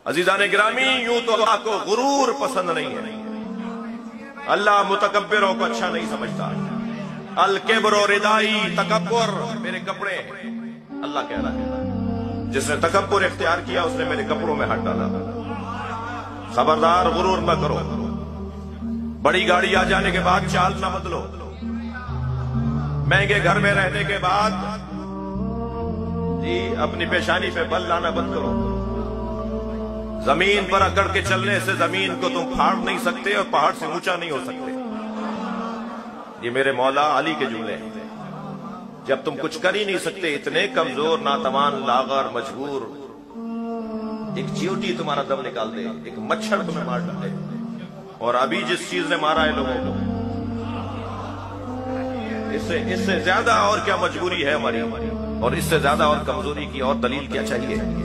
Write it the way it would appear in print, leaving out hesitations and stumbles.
عزیزان گرامی، یوں تو اللہ کو غرور پسند نہیں ہے، اللہ متکبروں کو اچھا نہیں سمجھتا۔ الکبر و ردائی، تکبر میرے کپڑے ہیں، اللہ کہہ رہا ہے جس نے تکبر اختیار کیا اس نے میرے کپڑوں میں ہاتھ ڈالا۔ خبردار، غرور نہ کرو۔ بڑی گاڑی آ جانے کے بعد چال نہ بدلو، مہنگے گھر میں رہنے کے بعد اپنی پیشانی پہ بل لانا بند کرو۔ زمین پر اکڑ کے چلنے سے زمین کو تم پھاڑ نہیں سکتے اور پہاڑ سے اونچا نہیں ہو سکتے۔ یہ میرے مولا علی کے جملے ہیں۔ جب تم کچھ کر ہی نہیں سکتے، اتنے کمزور، ناتوان، لاغر، مجبور، ایک چیوٹی تمہارا دم نکال دے، ایک مچھر تمہیں مار ڈالے، اور ابھی جس چیز نے مارا ہے لوگوں کو، اس سے زیادہ اور کیا مجبوری ہے ہماری، اور اس سے زیادہ اور کمزوری کی اور دلیل کیا چاہیے؟